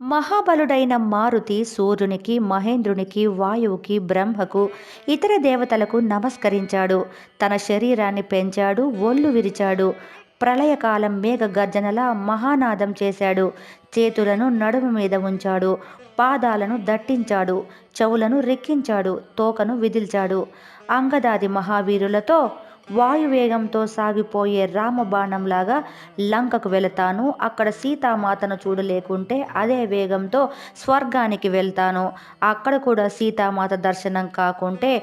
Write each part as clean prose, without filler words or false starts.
మహాబలుడైన మారుతి సూర్యునికి, మహేంద్రునికి, వాయువుకి, బ్రహ్మకు, ఇతర దేవతలకు నమస్కరించాడు. తన శరీరాన్ని పెంచాడు, ఒళ్ళు విరిచాడు. ప్రళయకాలం మేఘ గర్జనలా మహానాదం చేశాడు. చేతులను నడుము మీద ఉంచాడు. పాదాలను దట్టించాడు. చెవులను రెక్కించాడు. తోకను విదిల్చాడు. అంగదాది మహావీరులతో వాయువేగంతో సాగిపోయే రామబాణంలాగా లంకకు వెళతాను. అక్కడ సీతామాతను చూడలేకుంటే అదే వేగంతో స్వర్గానికి వెళ్తాను. అక్కడ కూడా సీతామాత దర్శనం కాకుంటే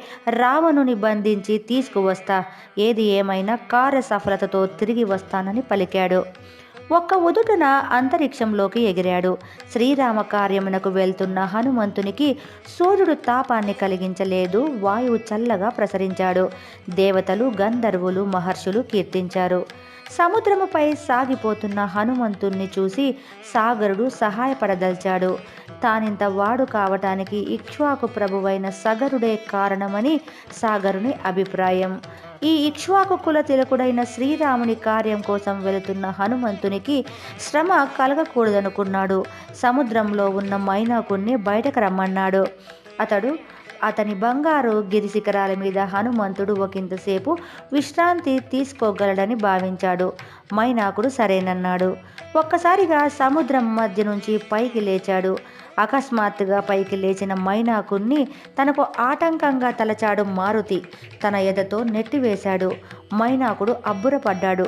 రావణుని బంధించి తీసుకువస్తా. ఏది ఏమైనా కార్యసఫలతతో తిరిగి వస్తానని పలికాడు. ఒక్క ఉదుటున అంతరిక్షంలోకి ఎగిరాడు. శ్రీరామ కార్యమునకు వెళ్తున్న హనుమంతునికి సూర్యుడు తాపాన్ని కలిగించలేదు. వాయువు చల్లగా ప్రసరించాడు. దేవతలు, గంధర్వులు, మహర్షులు కీర్తించారు. సముద్రముపై సాగిపోతున్న హనుమంతుణ్ణి చూసి సాగరుడు సహాయపడదల్చాడు. తానింత వాడు కావటానికి ఇక్ష్వాకు ప్రభువైన సగరుడే కారణమని సాగరుని అభిప్రాయం. ఈ ఇక్ష్వాకు కుల తిలకుడైన శ్రీరాముని కార్యం కోసం వెళుతున్న హనుమంతునికి శ్రమ కలగకూడదనుకున్నాడు. సముద్రంలో ఉన్న మైనాకుణ్ణి బయటకు రమ్మన్నాడు. అతని బంగారు గిరిశిఖరాల మీద హనుమంతుడు ఒకంతసేపు విశ్రాంతి తీసుకోగలడని భావించాడు. మైనాకుడు సరేనన్నాడు. ఒక్కసారిగా సముద్రం మధ్య నుంచి పైకి లేచాడు. అకస్మాత్తుగా పైకి లేచిన మైనాకుణ్ణి తనకు ఆటంకంగా తలచాడు మారుతి. తన ఎదతో నెట్టివేశాడు. మైనాకుడు అబ్బురపడ్డాడు.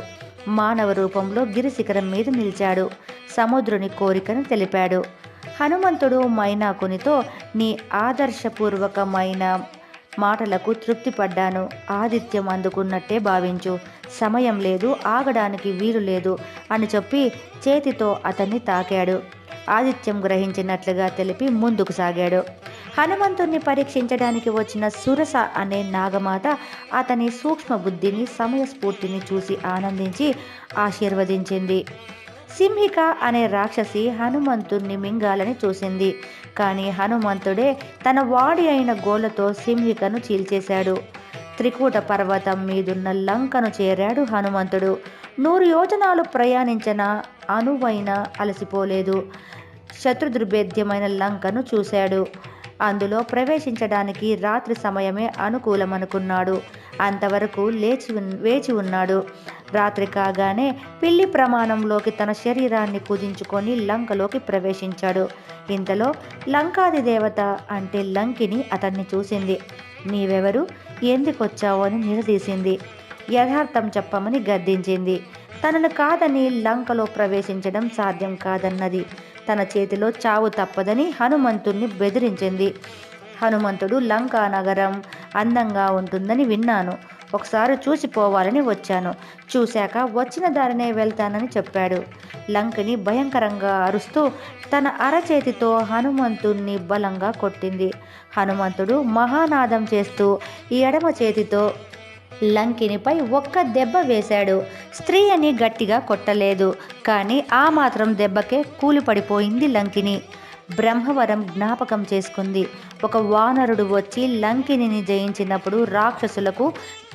మానవ రూపంలో గిరిశిఖరం మీద నిలిచాడు. సముద్రుని కోరికను తెలిపాడు. హనుమంతుడు మైనాకునితో, నీ ఆదర్శపూర్వకమైన మాటలకు తృప్తిపడ్డాను. ఆతిథ్యం అందుకున్నట్టే భావించు. సమయం లేదు, ఆగడానికి వీలు లేదు అని చెప్పి చేతితో అతన్ని తాకాడు. ఆతిథ్యం గ్రహించినట్లుగా తెలిపి ముందుకు సాగాడు. హనుమంతుణ్ణి పరీక్షించడానికి వచ్చిన సురస అనే నాగమాత అతని సూక్ష్మ బుద్ధిని, సమయస్ఫూర్తిని చూసి ఆనందించి ఆశీర్వదించింది. సింహిక అనే రాక్షసి హనుమంతుణ్ణి మింగాలని చూసింది. కానీ హనుమంతుడే తన వాడి అయిన గోళ్లతో సింహికను చీల్చేశాడు. త్రికూట పర్వతం మీదున్న లంకను చేరాడు హనుమంతుడు. 100 యోజనాలు ప్రయాణించిన అనువైన అలసిపోలేదు. శత్రుదుర్భేద్యమైన లంకను చూశాడు. అందులో ప్రవేశించడానికి రాత్రి సమయమే అనుకూలమనుకున్నాడు. అంతవరకు వేచి ఉన్నాడు. రాత్రి కాగానే పిల్లి ప్రమాణంలోకి తన శరీరాన్ని కుదించుకొని లంకలోకి ప్రవేశించాడు. ఇంతలో లంకాది దేవత అంటే లంకిని అతన్ని చూసింది. నీవెవరు, ఎందుకొచ్చావు అని నిలదీసింది. యథార్థం చెప్పమని గద్దించింది. తనను కాదని లంకలో ప్రవేశించడం సాధ్యం కాదన్నది. తన చేతిలో చావు తప్పదని హనుమంతుణ్ణి బెదిరించింది. హనుమంతుడు, లంకా నగరం అందంగా ఉంటుందని విన్నాను. ఒకసారి చూసిపోవాలని వచ్చాను. చూశాక వచ్చిన దారినే వెళ్తానని చెప్పాడు. లంకిని భయంకరంగా అరుస్తూ తన అరచేతితో హనుమంతుణ్ణి బలంగా కొట్టింది. హనుమంతుడు మహానాదం చేస్తూ ఎడమ చేతితో లంకినిపై ఒక్క దెబ్బ వేశాడు. స్త్రీ అని గట్టిగా కొట్టలేదు. కానీ ఆ మాత్రం దెబ్బకే కూలిపడిపోయింది లంకిని. బ్రహ్మవరం జ్ఞాపకం చేసుకుంది. ఒక వానరుడు వచ్చి లంకిని జయించినప్పుడు రాక్షసులకు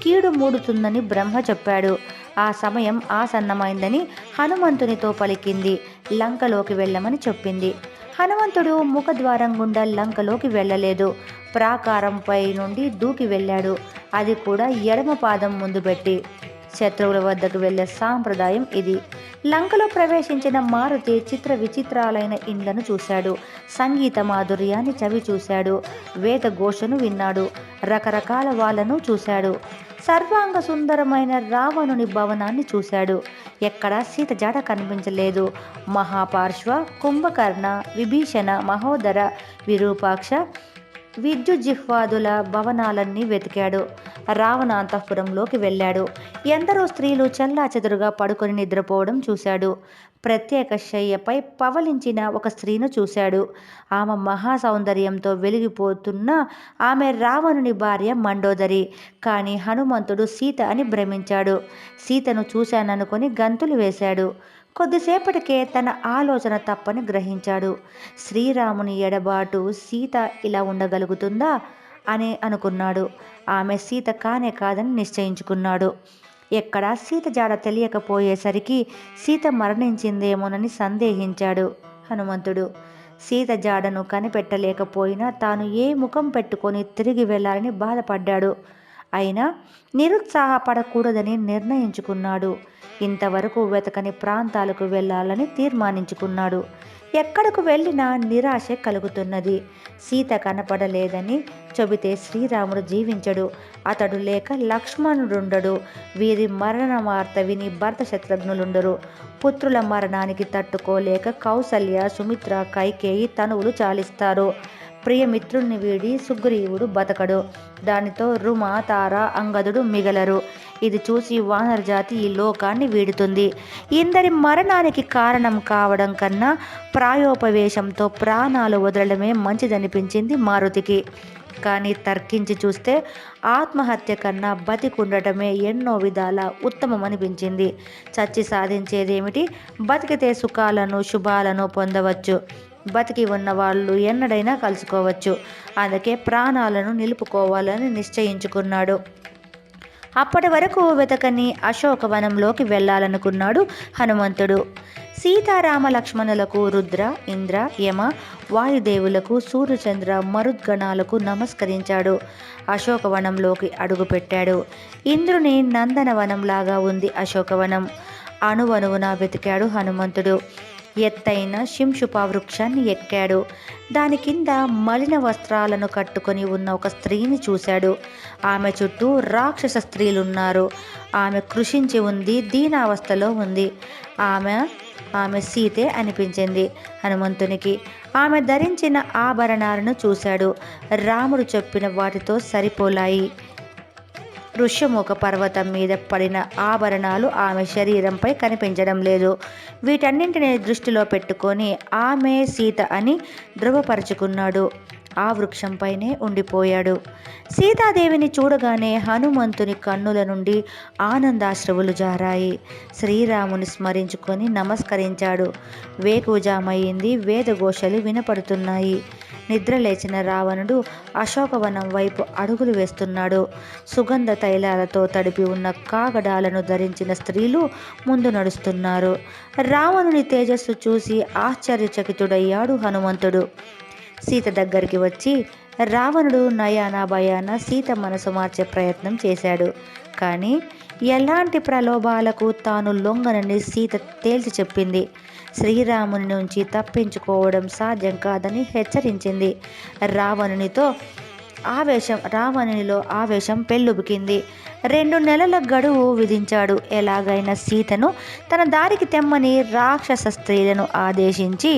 కీడు మూడుతుందని బ్రహ్మ చెప్పాడు. ఆ సమయం ఆసన్నమైందని హనుమంతునితో పలికింది. లంకలోకి వెళ్ళమని చెప్పింది. హనుమంతుడు ముఖద్వారం గుండా లంకలోకి వెళ్ళలేదు. ప్రాకారంపై నుండి దూకి వెళ్ళాడు. అది కూడా ఎడమ పాదం ముందు పెట్టి. శత్రువుల వద్దకు వెళ్ళే సాంప్రదాయం ఇది. లంకలో ప్రవేశించిన మారుతి చిత్ర విచిత్రాలైన ఇండ్లను చూశాడు. సంగీత మాధుర్యాన్ని చవి చూశాడు. వేద ఘోషను విన్నాడు. రకరకాల వాళ్ళను చూశాడు. సర్వాంగ సుందరమైన రావణుని భవనాన్ని చూశాడు. ఎక్కడా సీత జాడ కనిపించలేదు. మహాపార్శ్వ, కుంభకర్ణ, విభీషణ, మహోదర, విరూపాక్ష, విద్యుజిహ్వాదుల భవనాలన్నీ వెతికాడు. రావణ అంతఃపురంలోకి వెళ్ళాడు. ఎందరో స్త్రీలు చెల్లాచెదురుగా పడుకొని నిద్రపోవడం చూశాడు. ప్రత్యేక శయ్యపై పవలించిన ఒక స్త్రీను చూశాడు. ఆమె మహాసౌందర్యంతో వెలిగిపోతున్న ఆమె రావణుని భార్య మండోదరి. కానీ హనుమంతుడు సీత అని భ్రమించాడు. సీతను చూశాననుకొని గంతులు వేశాడు. కొద్దిసేపటికే తన ఆలోచన తప్పని గ్రహించాడు. శ్రీరాముని ఎడబాటు సీత ఇలా ఉండగలుగుతుందా అని అనుకున్నాడు. ఆమె సీత కానే కాదని నిశ్చయించుకున్నాడు. ఎక్కడా సీత జాడ తెలియకపోయేసరికి సీత మరణించిందేమోనని సందేహించాడు. హనుమంతుడు. సీత జాడను కనిపెట్టలేకపోయినా తాను ఏ ముఖం పెట్టుకొని తిరిగి వెళ్ళాలని బాధపడ్డాడు. అయినా నిరుత్సాహపడకూడదని నిర్ణయించుకున్నాడు. ఇంతవరకు వెతకని ప్రాంతాలకు వెళ్ళాలని తీర్మానించుకున్నాడు. ఎక్కడకు వెళ్ళినా నిరాశ కలుగుతున్నది. సీత కనపడలేదని చెబితే శ్రీరాముడు జీవించడు, అతడు లేక లక్ష్మణుడుండడు. వీరి మరణ వార్త విని భరత శత్రుఘ్నులుండరు. పుత్రుల మరణానికి తట్టుకోలేక కౌసల్య, సుమిత్ర, కైకేయి తనువులు చాలిస్తారు. ప్రియమిత్రుణ్ణి వీడి సుగ్రీవుడు బతకడు. దానితో రుమ, తార, అంగదుడు మిగలరు. ఇది చూసి వానరజాతి ఈ లోకాన్ని వీడుతుంది. ఇందరి మరణానికి కారణం కావడం కన్నా ప్రాయోపవేశంతో ప్రాణాలు వదలడమే మంచిదనిపించింది మారుతికి. కానీ తర్కించి చూస్తే ఆత్మహత్య కన్నా బతికుండటమే ఎన్నో విధాల ఉత్తమమనిపించింది. చచ్చి సాధించేదేమిటి? బతికితే సుఖాలను, శుభాలను పొందవచ్చు. బతికి ఉన్న వాళ్ళు ఎన్నడైనా కలుసుకోవచ్చు. అందుకే ప్రాణాలను నిలుపుకోవాలని నిశ్చయించుకున్నాడు. అప్పటి వరకు వెతకని అశోకవనంలోకి వెళ్ళాలనుకున్నాడు హనుమంతుడు. సీతారామ లక్ష్మణులకు, రుద్ర, ఇంద్ర, యమ, వాయుదేవులకు, సూర్యచంద్ర మరుద్గణాలకు నమస్కరించాడు. అశోకవనంలోకి అడుగుపెట్టాడు. ఇంద్రుని నందనవనంలాగా ఉంది అశోకవనం. అణువణువున వెతికాడు హనుమంతుడు. ఎత్తైన శింషుప వృక్షాన్ని ఎక్కాడు. దాని కింద మలిన వస్త్రాలను కట్టుకొని ఉన్న ఒక స్త్రీని చూశాడు. ఆమె చుట్టూ రాక్షస స్త్రీలున్నారు. ఆమె కృషించి ఉంది, దీనావస్థలో ఉంది. ఆమె సీతే అనిపించింది హనుమంతునికి. ఆమె ధరించిన ఆభరణాలను చూశాడు. రాముడు చెప్పిన వాటితో సరిపోలాయి. ఋష్యముఖ పర్వతం మీద పడిన ఆభరణాలు ఆమె శరీరంపై కనిపించడం లేదు. వీటన్నింటినీ దృష్టిలో పెట్టుకొని ఆమె సీత అని ధృవపరుచుకున్నాడు. ఆ వృక్షంపైనే ఉండిపోయాడు. సీతాదేవిని చూడగానే హనుమంతుని కన్నుల నుండి ఆనందాశ్రువులు జారాయి. శ్రీరాముని స్మరించుకొని నమస్కరించాడు. వేకువజామయ్యింది. వేదఘోషలు వినపడుతున్నాయి. నిద్రలేచిన రావణుడు అశోకవనం వైపు అడుగులు వేస్తున్నాడు. సుగంధ తైలాలతో తడిపి ఉన్న కాగడాలను ధరించిన స్త్రీలు ముందు నడుస్తున్నారు. రావణుని తేజస్సు చూసి ఆశ్చర్యచకితుడయ్యాడు హనుమంతుడు. సీత దగ్గరికి వచ్చి రావణుడు నయాన భయాన సీత మనసు మార్చే ప్రయత్నం చేశాడు. కానీ ఎలాంటి ప్రలోభాలకు తాను లొంగనని సీత తేల్చి చెప్పింది. శ్రీరాముని నుంచి తప్పించుకోవడం సాధ్యం కాదని హెచ్చరించింది. రావణునిలో ఆవేశం పెల్లుబికింది. 2 నెలల గడువు విధించాడు. ఎలాగైనా సీతను తన దారికి తెమ్మని రాక్షస స్త్రీలను ఆదేశించి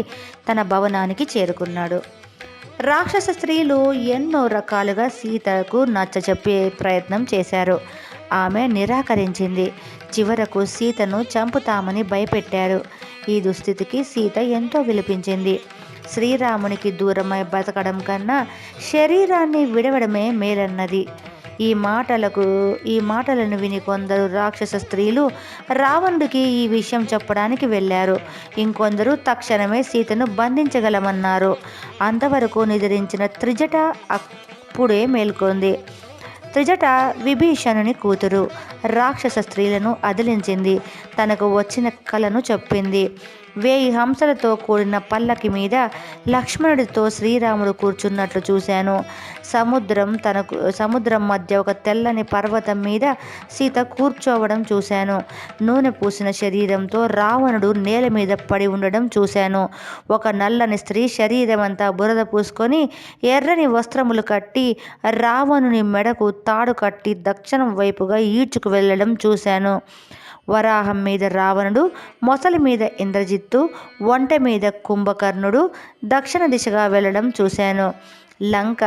తన భవనానికి చేరుకున్నాడు. రాక్షస స్త్రీలు ఎన్నో రకాలుగా సీతకు నచ్చచెప్పే ప్రయత్నం చేశారు. ఆమె నిరాకరించింది. చివరకు సీతను చంపుతామని భయపెట్టారు. ఈ దుస్థితికి సీత ఎంతో విలపించింది. శ్రీరామునికి దూరమై బతకడం కన్నా శరీరాన్ని విడవడమే మేలన్నది. ఈ మాటలను విని కొందరు రాక్షస స్త్రీలు రావణుడికి ఈ విషయం చెప్పడానికి వెళ్ళారు. ఇంకొందరు తక్షణమే సీతను బంధించగలమన్నారు. అంతవరకు నిద్రించిన త్రిజట అప్పుడే మేల్కొంది. త్రిజట విభీషణుని కూతురు. రాక్షస స్త్రీలను అదిలించింది. తనకు వచ్చిన కలను చెప్పింది. 1000 హంసలతో కూడిన పల్లకి మీద లక్ష్మణుడితో శ్రీరాముడు కూర్చున్నట్లు చూశాను. సముద్రం మధ్య ఒక తెల్లని పర్వతం మీద సీత కూర్చోవడం చూశాను. నూనె పూసిన శరీరంతో రావణుడు నేల మీద పడి ఉండడం చూశాను. ఒక నల్లని స్త్రీ శరీరం అంతా బురద పూసుకొని ఎర్రని వస్త్రములు కట్టి రావణుని మెడకు తాడు కట్టి దక్షిణం వైపుగా ఈడ్చుకు వెళ్ళడం చూశాను. వరాహం మీద రావణుడు, మొసలి మీద ఇంద్రజిత్తు, ఒంటె మీద కుంభకర్ణుడు దక్షిణ దిశగా వెళ్ళడం చూశాను. లంక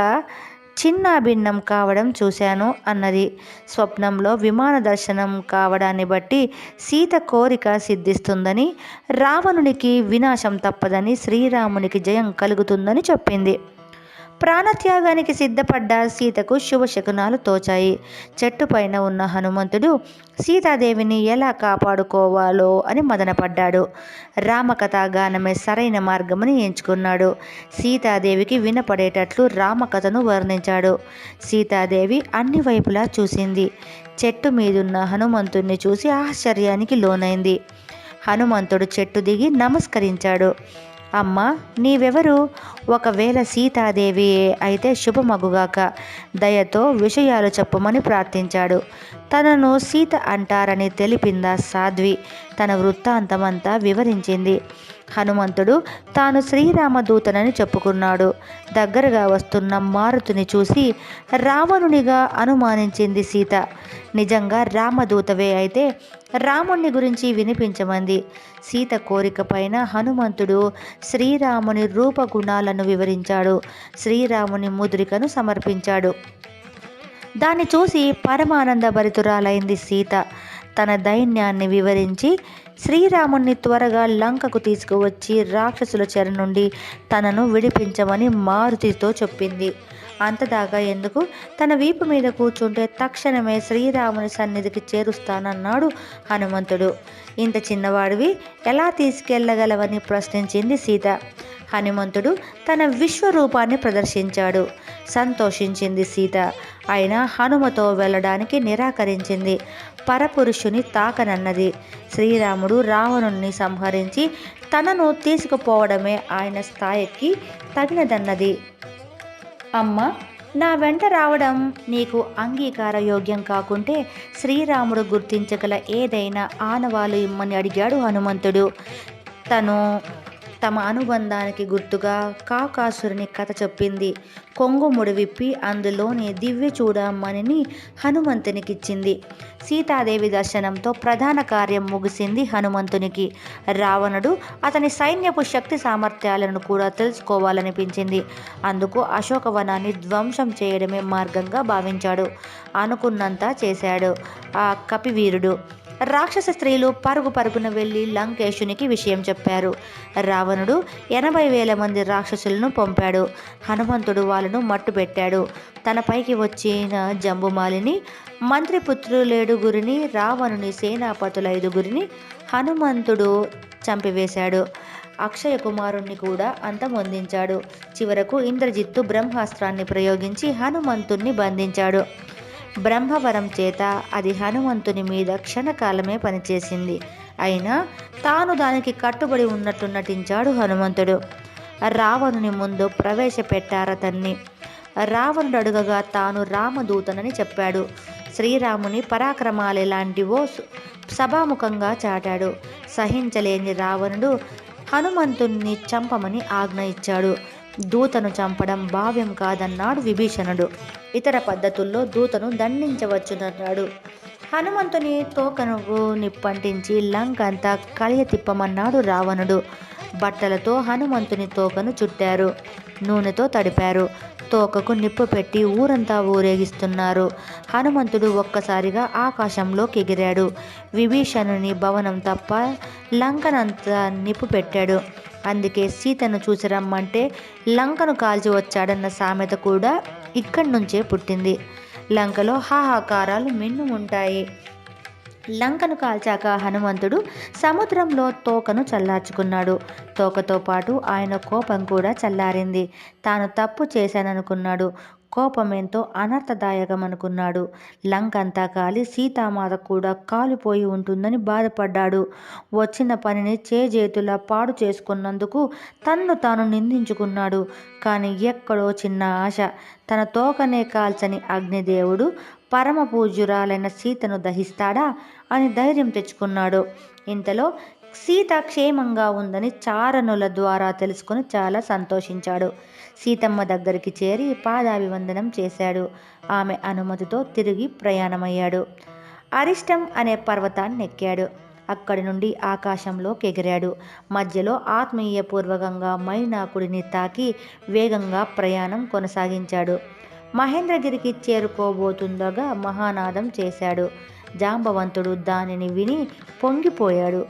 చిన్నాభిన్నం కావడం చూశాను అన్నది. స్వప్నంలో విమాన దర్శనం కావడాన్ని బట్టి సీత కోరిక సిద్ధిస్తుందని, రావణునికి వినాశం తప్పదని, శ్రీరామునికి జయం కలుగుతుందని చెప్పింది. ప్రాణత్యాగానికి సిద్ధపడ్డ సీతకు శుభశకునాలు తోచాయి. చెట్టు పైన ఉన్న హనుమంతుడు సీతాదేవిని ఎలా కాపాడుకోవాలో అని మదనపడ్డాడు. రామకథాగానమే సరైన మార్గమని ఎంచుకున్నాడు. సీతాదేవికి వినపడేటట్లు రామకథను వర్ణించాడు. సీతాదేవి అన్ని వైపులా చూసింది. చెట్టు మీదున్న హనుమంతుణ్ణి చూసి ఆశ్చర్యానికి లోనైంది. హనుమంతుడు చెట్టు దిగి నమస్కరించాడు. అమ్మా, నీవెవరు? ఒకవేళ సీతాదేవి అయితే శుభమగుగాక, దయతో విషయాలు చెప్పమని ప్రార్థించాడు. తనను సీత అంటారని తెలిపిందా సాధ్వి. తన వృత్తాంతమంతా వివరించింది. హనుమంతుడు తాను శ్రీరామదూతనని చెప్పుకున్నాడు. దగ్గరగా వస్తున్న మారుతిని చూసి రావణునిగా అనుమానించింది సీత. నిజంగా రామదూతవే అయితే రాముణ్ణి గురించి వినిపించమంది. సీత కోరిక పైన హనుమంతుడు శ్రీరాముని రూపగుణాలను వివరించాడు. శ్రీరాముని ముద్రికను సమర్పించాడు. దాన్ని చూసి పరమానంద భరితురాలైంది సీత. తన దైన్యాన్ని వివరించి శ్రీరాముణ్ణి త్వరగా లంకకు తీసుకువచ్చి రాక్షసుల చెర నుండి తనను విడిపించమని మారుతితో చెప్పింది. అంతదాకా ఎందుకు, తన వీపు మీద కూర్చుంటే తక్షణమే శ్రీరాముని సన్నిధికి చేరుస్తానన్నాడు హనుమంతుడు. ఇంత చిన్నవాడివి ఎలా తీసుకెళ్ళగలవని ప్రశ్నించింది సీత. హనుమంతుడు తన విశ్వరూపాన్ని ప్రదర్శించాడు. సంతోషించింది సీత. అయినా హనుమతో వెళ్ళడానికి నిరాకరించింది. పరపురుషుని తాకనన్నది. శ్రీరాముడు రావణుణ్ణి సంహరించి తనను తీసుకుపోవడమే ఆయన స్థాయికి తగినదన్నది. అమ్మ, నా వెంట రావడం నీకు అంగీకార యోగ్యం కాకుంటే శ్రీరాముడు గుర్తించగల ఏదైనా ఆనవాలు ఇమ్మని అడిగాడు హనుమంతుడు. తమ అనుబంధానికి గుర్తుగా కాకాసురుని కథ చెప్పింది. కొంగుముడి విప్పి అందులోని దివ్య చూడమణిని హనుమంతునికిచ్చింది. సీతాదేవి దర్శనంతో ప్రధాన కార్యం ముగిసింది హనుమంతునికి. రావణుడు అతని సైన్యపు శక్తి సామర్థ్యాలను కూడా తెలుసుకోవాలనిపించింది. అందుకు అశోకవనాన్ని ధ్వంసం చేయడమే మార్గంగా భావించాడు. అనుకున్నంత చేశాడు ఆ కపివీరుడు. రాక్షస స్త్రీలు పరుగున వెళ్ళి లంకేశునికి విషయం చెప్పారు. రావణుడు 80,000 మంది రాక్షసులను పంపాడు. హనుమంతుడు వాళ్ళను మట్టుపెట్టాడు. తనపైకి వచ్చిన జంబుమాలిని మంత్రిపుత్రులేడుగురిని, రావణుని సేనాపతుల 5గురిని హనుమంతుడు చంపివేశాడు. అక్షయ కుమారుణ్ణి కూడా అంతమొందించాడు. చివరకు ఇంద్రజిత్తు బ్రహ్మాస్త్రాన్ని ప్రయోగించి హనుమంతుణ్ణి బంధించాడు. బ్రహ్మవరం చేత అది హనుమంతుని మీద క్షణకాలమే పనిచేసింది. అయినా తాను దానికి కట్టుబడి ఉన్నట్టు నటించాడు హనుమంతుడు. రావణుని ముందు ప్రవేశపెట్టారతన్ని. రావణుడు అడుగగా తాను రామదూతనని చెప్పాడు. శ్రీరాముని పరాక్రమాలెలాంటివో సభాముఖంగా చాటాడు. సహించలేని రావణుడు హనుమంతుణ్ణి చంపమని ఆజ్ఞ ఇచ్చాడు. దూతను చంపడం భావ్యం కాదన్నాడు విభీషణుడు. ఇతర పద్ధతుల్లో దూతను దండించవచ్చునన్నాడు. హనుమంతుని తోకను నిప్పంటించి లంకంతా కలియ తిప్పమన్నాడు రావణుడు. బట్టలతో హనుమంతుని తోకను చుట్టారు. నూనెతో తడిపారు. తోకకు నిప్పు పెట్టి ఊరంతా ఊరేగిస్తున్నారు. హనుమంతుడు ఒక్కసారిగా ఆకాశంలోకి ఎగిరాడు. విభీషణుని భవనం తప్ప లంకనంతా నిప్పు పెట్టాడు. అందుకే సీతను చూసి రమ్మంటే లంకను కాల్చి వచ్చాడన్న సామెత కూడా ఇక్కడి నుంచే పుట్టింది. లంకలో హాహాకారాలు మిన్నుముంటాయి. లంకను కాల్చాక హనుమంతుడు సముద్రంలో తోకను చల్లార్చుకున్నాడు. తోకతో పాటు ఆయన కోపం కూడా చల్లారింది. తాను తప్పు చేశాననుకున్నాడు. కోపం ఎంతో అనర్థదాయకం అనుకున్నాడు. లంకంతా కాలి సీతామాత కూడా కాలిపోయి ఉంటుందని బాధపడ్డాడు. వచ్చిన పనిని చేజేతులా పాడు చేసుకున్నందుకు తన్ను తాను నిందించుకున్నాడు. కానీ ఎక్కడో చిన్న ఆశ. తన తోకనే కాల్చని అగ్నిదేవుడు పరమ పూజ్యురాలైన సీతను దహిస్తాడా అని ధైర్యం తెచ్చుకున్నాడు. ఇంతలో సీత క్షేమంగా ఉందని చారణుల ద్వారా తెలుసుకుని చాలా సంతోషించాడు. సీతమ్మ దగ్గరికి చేరి పాదాభివందనం చేశాడు. ఆమె అనుమతితో తిరిగి ప్రయాణమయ్యాడు. అరిష్టం అనే పర్వతాన్ని ఎక్కాడు. అక్కడి నుండి ఆకాశంలోకి ఎగిరాడు. మధ్యలో ఆత్మీయపూర్వకంగా మైనాకుడిని తాకి వేగంగా ప్రయాణం కొనసాగించాడు. మహేంద్రగిరికి చేరుకోబోతుండగా మహానాదం చేశాడు. జాంబవంతుడు దానిని విని పొంగిపోయాడు.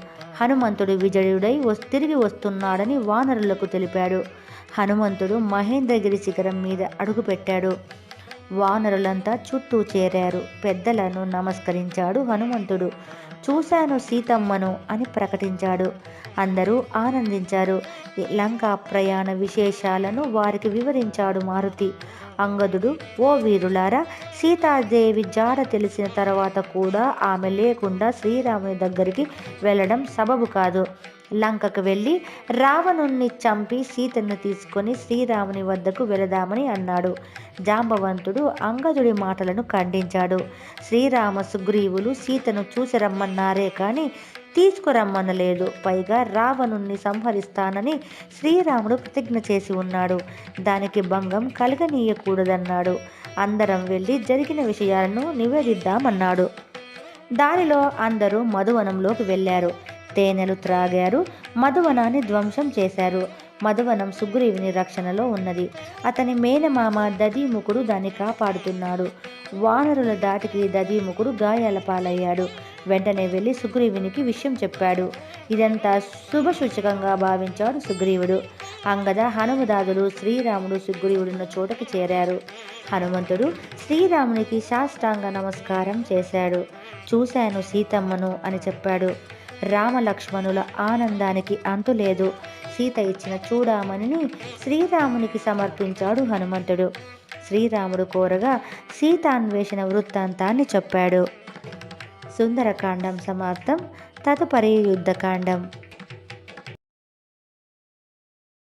హనుమంతుడు విజయుడై తిరిగి వస్తున్నాడని వానరులకు తెలిపాడు. హనుమంతుడు మహేంద్రగిరి శిఖరం మీద అడుగుపెట్టాడు. వానరులంతా చుట్టూ చేరారు. పెద్దలను నమస్కరించాడు హనుమంతుడు. చూశాను సీతమ్మను అని ప్రకటించాడు. అందరూ ఆనందించారు. లంకా ప్రయాణ విశేషాలను వారికి వివరించాడు మారుతి. అంగదుడు, ఓ వీరులారా, సీతాదేవి జాడ తెలిసిన తర్వాత కూడా ఆమె లేకుండా శ్రీరాముని దగ్గరికి వెళ్ళడం సబబు కాదు. లంకకు వెళ్ళి రావణుణ్ణి చంపి సీతను తీసుకొని శ్రీరాముని వద్దకు వెళదామని అన్నాడు. జాంబవంతుడు అంగదుడి మాటలను ఖండించాడు. శ్రీరామ సుగ్రీవులు సీతను చూసి రమ్మన్నారే కానీ తీసుకురమ్మనలేదు. పైగా రావణుణ్ణి సంహరిస్తానని శ్రీరాముడు ప్రతిజ్ఞ చేసి ఉన్నాడు. దానికి భంగం కలగనీయకూడదన్నాడు. అందరం వెళ్ళి జరిగిన విషయాలను నివేదిద్దామన్నాడు. దారిలో అందరూ మధువనంలోకి వెళ్ళారు. తేనెలు త్రాగారు. మధువనాన్ని ధ్వంసం చేశారు. మధువనం సుగ్రీవుని రక్షణలో ఉన్నది. అతని మేనమామ దధీముఖుడు దాన్ని కాపాడుతున్నాడు. వానరుల దాటికి దధీముఖుడు గాయాల పాలయ్యాడు. వెంటనే వెళ్ళి సుగ్రీవునికి విషయం చెప్పాడు. ఇదంతా శుభసూచకంగా భావించాడు సుగ్రీవుడు. అంగద హనుమదాదులు శ్రీరాముడు సుగ్రీవుడున్న చోటకి చేరారు. హనుమంతుడు శ్రీరామునికి సాష్టాంగ నమస్కారం చేశాడు. చూశాను సీతమ్మను అని చెప్పాడు. రామలక్ష్మణుల ఆనందానికి అంతులేదు. సీత ఇచ్చిన చూడామణిని శ్రీరామునికి సమర్పించాడు హనుమంతుడు. శ్రీరాముడు కోరగా సీతాన్వేషణ వృత్తాంతాన్ని చెప్పాడు. సుందరకాండం సమాప్తం. తదుపరి యుద్ధకాండం.